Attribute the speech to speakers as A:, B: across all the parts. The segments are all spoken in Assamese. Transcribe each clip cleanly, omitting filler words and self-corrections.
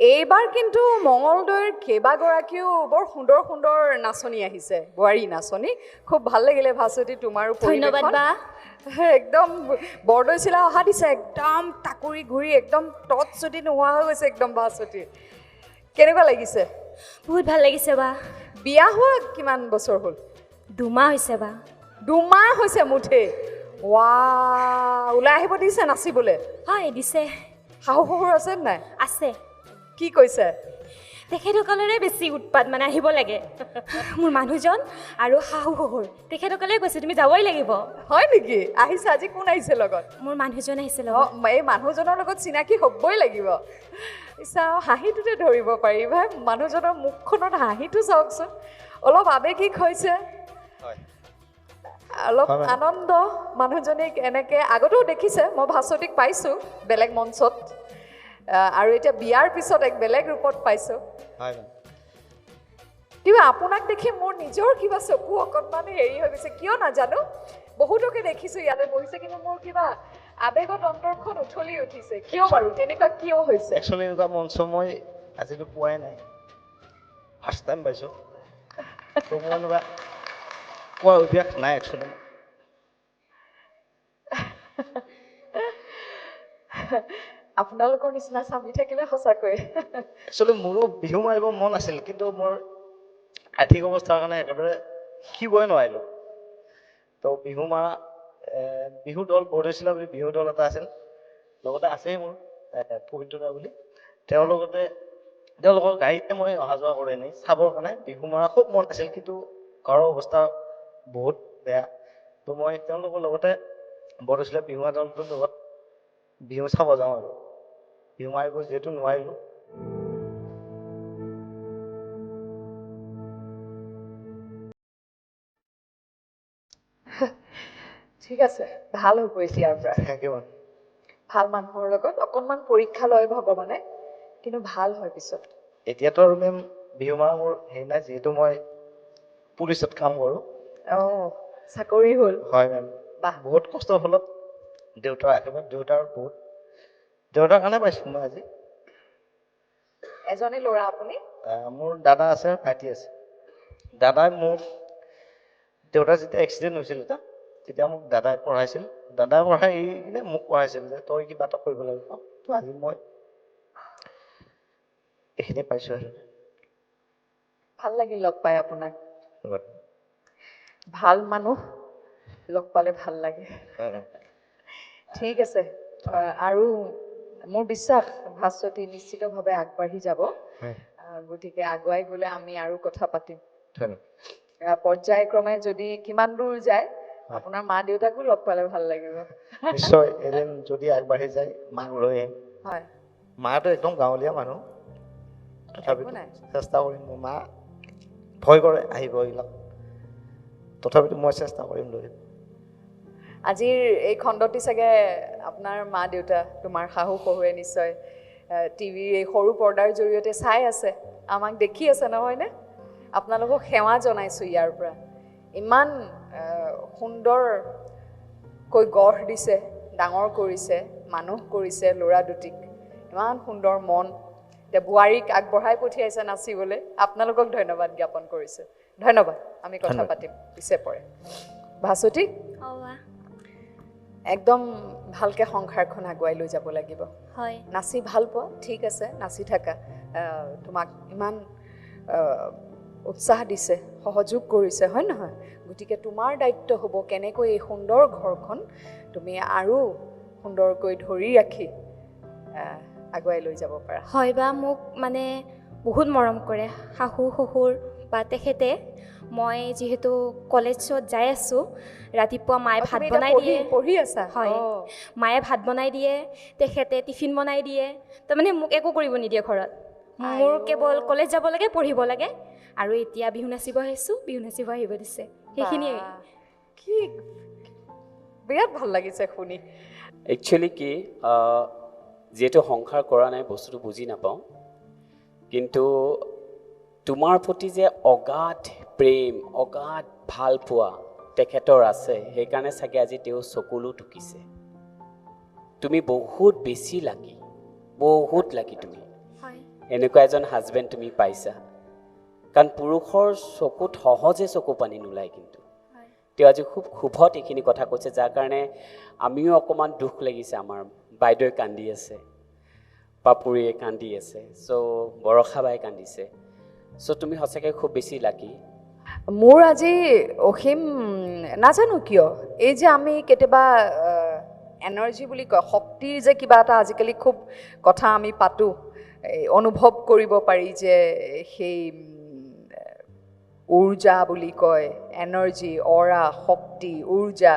A: এইবাৰ কিন্তু মঙলদৈৰ কেইবাগৰাকীও বৰ সুন্দৰ সুন্দৰ নাচনী আহিছে, বোৱাৰী নাচনী। খুব ভাল লাগিলে ভাস্বতী তোমাৰো
B: ধন্যবাদ বা।
A: একদম বৰদৈচিলা অহা দিছে, একদম টাকুৰি ঘূৰি একদম টচ যদি নোহোৱা হৈ গৈছে একদম ভাস্বতী। কেনেকুৱা লাগিছে?
B: বহুত ভাল লাগিছে বা।
A: বিয়া হোৱা কিমান বছৰ হ'ল?
B: 2 মাহ হৈছে বা।
A: 2 মাহ হৈছে মুঠে। ৱা, ওলাই আহিব দিছে নাচিবলৈ?
B: হয় দিছে।
A: শাহু শহুৰ আছে নাই?
B: আছে।
A: কি কৈছে?
B: তেখেতসকলৰে বেছি উৎপাত, মানে আহিব লাগে। মোৰ মানুহজন আৰু শাহু শহুৰ তেখেতসকলে কৈছে তুমি যাবই লাগিব।
A: হয় নেকি? আহিছে। আজি কোন আহিছে লগত?
B: মোৰ মানুহজন আহিছে
A: লগত। এই মানুহজনৰ লগত চিনাকি হ'বই লাগিব। ইচ্ছা হাঁহিটোতে ধৰিব পাৰি ভাই, মানুহজনৰ মুখখনত হাঁহিটো চাওকচোন, অলপ আৱেগিক হৈছে, অলপ আনন্দ। মানুহজনীক এনেকৈ আগতেও দেখিছে, মই ভাস্বতীক পাইছোঁ বেলেগ মঞ্চত, আৰু এতিয়া বিয়াৰ পিছত এক বেলেগ ৰূপত পাইছোঁ। কিবা আপোনাক দেখি মোৰ নিজৰ কিবা চকু অকণমান হেৰি হৈ গৈছে, কিয় নাজানো। বহুতকে দেখিছোঁ ইয়াতে বহিছে, কিন্তু মোৰ কিবা আৱেগত অন্তৰখন উঠলি উঠিছে। কিয় বাৰু তেনেকুৱা কিয় হৈছে?
C: একচুৱেলি এনেকুৱা মঞ্চ মই আজিলৈ পোৱাই নাই, ফাৰ্ষ্ট টাইম পাইছোঁ। তো মোৰ এনেকুৱা কোৱা অভ্যাস নাই একচুৱেলি।
A: আপোনালোকৰ নিচিনা স্বামী থাকিলে সঁচাকৈ।
C: একচুৱেলি মোৰো বিহু মাৰিব মন আছিল, কিন্তু মোৰ আৰ্থিক অৱস্থাৰ কাৰণে একেবাৰে শিকিবই নোৱাৰিলোঁ। তো বিহু মাৰা বিহু দল বৰদৈচিলা বুলি বিহু দল এটা আছিল, লগতে আছেই মোৰ পবিত্ৰতা বুলি। তেওঁলোকৰ গাড়ীতে মই অহা যোৱা কৰি এনেই চাবৰ কাৰণে বিহু মৰা খুব মন আছিল, কিন্তু ঘৰৰ অৱস্থা বহুত বেয়া। তো মই তেওঁলোকৰ লগতে বৰদৈচিলা বিহু দলটোৰ লগত বিহু চাব যাওঁ আৰু বিহু মাৰিব যিহেতু নোৱাৰিলোঁ।
A: ঠিক আছে, ভাল হ'ব এতিয়াৰ পৰা। ভাল মানুহৰ লগত অকণমান পৰীক্ষা লয় ভগৱানে, কিন্তু ভাল হয় পিছত।
C: এতিয়াতো আৰু মেম বিহু মাৰা মোৰ হেৰি নাই, যিহেতু মই পুলিচত কাম কৰোঁ।
A: চাকৰি হ'ল?
C: হয় মেম। বহুত কষ্টৰ ফলত দেউতাৰ আশীৰ্বাদ, দেউতাৰ কাৰণে পাইছোঁ মই আজি।
A: এজনে ল'ৰা আপুনি?
C: মোৰ দাদা আছে, ভাইটি আছে। দাদাই মোক, দেউতাৰ যেতিয়া এক্সিডেণ্ট হৈছিল তেতিয়া মোক দাদাই পঢ়াইছিল। দাদাই পঢ়াই এৰি কিনে মোক পঢ়াইছিল যে তই কিবা এটা কৰিব লাগিব। তো আজি মই এইখিনি পাইছোঁ আৰু।
A: ভাল লাগিল লগ পাই আপোনাক। ভাল মানুহ লগ পালে ভাল লাগে। ঠিক আছে, আৰু মোৰ বিশ্বাস ভাস্বতী নিশ্চিতভাৱে আগবাঢ়ি যাব। গতিকে আগুৱাই গ'লে আমি আৰু কথা পাতিম। পৰ্যায়ক্ৰমে যদি কিমান দূৰ যায়, আপোনাৰ মা দেউতাকো লগ পালে ভাল লাগিব।
C: নিশ্চয় এদিন যদি আগবাঢ়ি যায় মাক লৈ আহিম।
A: হয়,
C: মাটো একদম গাঁৱলীয়া মানুহ, তথাপিতো চেষ্টা কৰিম। মোৰ মা ভয় কৰে আহিব এইবিলাক, তথাপিতো মই চেষ্টা কৰিম লৈ।
A: আজিৰ এই খণ্ডটি চাগে আপোনাৰ মা দেউতা, তোমাৰ শাহু শহুৰে নিশ্চয় টিভিৰ এই সৰু পৰ্দাৰ জৰিয়তে চাই আছে, আমাক দেখি আছে নহয়নে? আপোনালোকক সেৱা জনাইছোঁ ইয়াৰ পৰা। ইমান সুন্দৰকৈ গঢ় দিছে, ডাঙৰ কৰিছে, মানুহ কৰিছে ল'ৰা দুটিক, ইমান সুন্দৰ মন। এতিয়া বোৱাৰীক আগবঢ়াই পঠিয়াইছে নাচিবলৈ, আপোনালোকক ধন্যবাদ জ্ঞাপন কৰিছোঁ। ধন্যবাদ। আমি কথা পাতিম পিছে পৰে। ভাস্বতী, একদম ভালকৈ সংসাৰখন আগুৱাই লৈ যাব লাগিব।
B: হয়।
A: নাচি ভাল পোৱা, ঠিক আছে, নাচি থাকা। তোমাক ইমান উৎসাহ দিছে, সহযোগ কৰিছে, হয় নহয়? গতিকে তোমাৰ দায়িত্ব হ'ব কেনেকৈ এই সুন্দৰ ঘৰখন তুমি আৰু সুন্দৰকৈ ধৰি ৰাখি আগুৱাই লৈ যাব পাৰা।
B: হয় বা, মোক মানে বহুত মৰম কৰে শাহু শহুৰ বা তেখেতে। মই যিহেতু কলেজত যাই আছোঁ, ৰাতিপুৱা মায়ে ভাত বনাই দিয়ে।
A: পঢ়ি আছা?
B: হয়, মায়ে ভাত বনাই দিয়ে, তেখেতে টিফিন বনাই দিয়ে। তাৰমানে মোক একো কৰিব নিদিয়ে ঘৰত, মোৰ কেৱল কলেজ যাব লাগে, পঢ়িব লাগে। আৰু এতিয়া বিহু নাচিব আহিছোঁ, বিহু নাচিব আহিব দিছে, সেইখিনিয়ে।
A: কি বিৰাট ভাল লাগিছে শুনি।
D: একচুৱেলি কি, যিহেতু সংসাৰ কৰা নাই বস্তুটো বুজি নাপাওঁ, কিন্তু তোমাৰ প্ৰতি যে অগাধ প্ৰেম, অগাধ ভাল পোৱা তেখেতৰ আছে, সেইকাৰণে চাগে আজি তেওঁ চকুলো টুকিছে। তুমি বহুত বেছি লাগি, বহুত লাগি তুমি। এনেকুৱা এজন হাজবেণ্ড তুমি পাইছা কাৰণ পুৰুষৰ চকুত সহজে চকু পানী নোলায় কিন্তু তেওঁ আজি খুব ক্ষোভত এইখিনি কথা কৈছে যাৰ কাৰণে আমিও অকণমান দুখ লাগিছে আমাৰ বাইদেৱে কান্দি আছে পাপুৰীয়ে কান্দি আছে চ' বৰষাবাই কান্দিছে চ' তুমি সঁচাকৈ খুব বেছি লাকি
A: মোৰ আজি অসীম নাজানো কিয় এই যে আমি কেতিয়াবা এনাৰ্জি বুলি কয় শক্তিৰ যে কিবা এটা আজিকালি খুব কথা আমি পাতোঁ অনুভৱ কৰিব পাৰি যে সেই ঊৰ্জা বুলি কয় এনাৰ্জি অৰা শক্তি ঊৰ্জা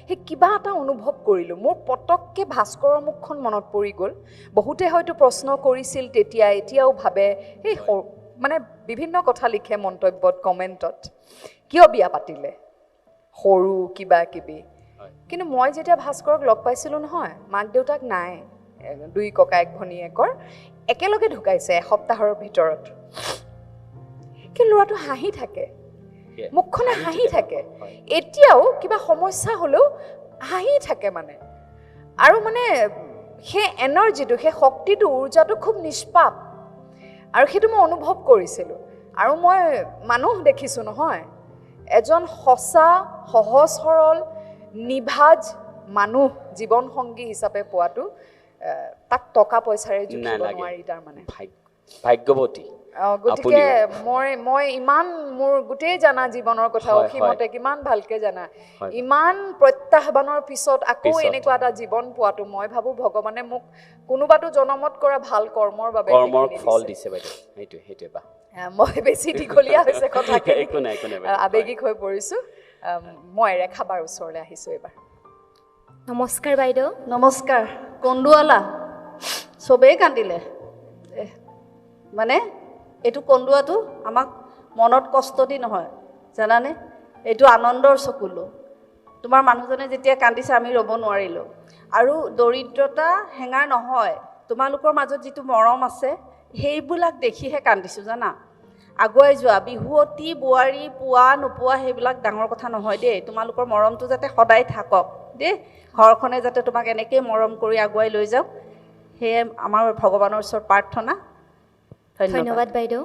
A: সেই কিবা এটা অনুভৱ কৰিলোঁ মোৰ পটককৈ ভাস্কৰৰ মুখখন মনত পৰি গ'ল বহুতে হয়তো প্ৰশ্ন কৰিছিল তেতিয়া এতিয়াও ভাবে সেই মানে বিভিন্ন কথা লিখে মন্তব্যত কমেণ্টত কিয় বিয়া পাতিলে সৰু কিবা কিবি কিন্তু মই যেতিয়া ভাস্কৰক লগ পাইছিলোঁ নহয় মাক দেউতাক নাই দুই ককায়েক ভনীয়েকৰ একেলগে ঢুকাইছে এসপ্তাহৰ ভিতৰত কিন্তু ল'ৰাটো হাঁহি থাকে মুখখনে হাঁহি থাকে এতিয়াও কিবা সমস্যা হ'লেও হাঁহি থাকে মানে আৰু মানে সেই এনাৰ্জিটো সেই শক্তিটো ঊৰ্জাটো খুব নিষ্পাপ আৰু সেইটো মই অনুভৱ কৰিছিলোঁ আৰু মই মানুহ দেখিছোঁ নহয় এজন সঁচা সহজ সৰল নিভাজ মানুহ জীৱনসংগী হিচাপে পোৱাটো তাক টকা পইচাৰে জুখিব নোৱাৰি তাৰমানে
D: ভাগ্যৱতী
A: গতিকে মই ইমান মোৰ গোটেই জানা জীৱনৰ কথা অসীমতে কিমান ভালকে জানা ইমান প্ৰত্যাহ্বানৰ পিছত আকৌ এনেকুৱা এটা জীৱন পোৱাটো মই ভাবোঁ ভগৱানে মোক কোনোবাটো জনমত কৰা ভাল কৰ্মৰ বাবে
D: কৰ্মৰ ফল দিছে বাইদেউ সেইটোৱে বা
A: মই বেছি দীঘলীয়া হৈছে কথাখিনি আৱেগিক হৈ পৰিছোঁ মই ৰেখাবাৰ ওচৰলৈ আহিছোঁ এইবাৰ
B: নমস্কাৰ বাইদেউ
E: নমস্কাৰ কন্দুৱালা চবেই কান্দিলে মানে এইটো কন্দুৱাটো আমাক মনত কষ্ট দি নহয় জানানে এইটো আনন্দৰ চকুলো তোমাৰ মানুহজনে যেতিয়া কান্দিছে আমি ৰ'ব নোৱাৰিলোঁ আৰু দৰিদ্ৰতা হেঙাৰ নহয় তোমালোকৰ মাজত যিটো মৰম আছে সেইবিলাক দেখিহে কান্দিছোঁ জানা আগুৱাই যোৱা বিহুৱতী বোৱাৰী পোৱা নোপোৱা সেইবিলাক ডাঙৰ কথা নহয় দেই তোমালোকৰ মৰমটো যাতে সদায় থাকক দেই ঘৰখনে যাতে তোমাক এনেকৈ মৰম কৰি আগুৱাই লৈ যাওক সেয়ে আমাৰ ভগৱানৰ ওচৰত প্ৰাৰ্থনা
B: ধন্যবাদ বাইদেউ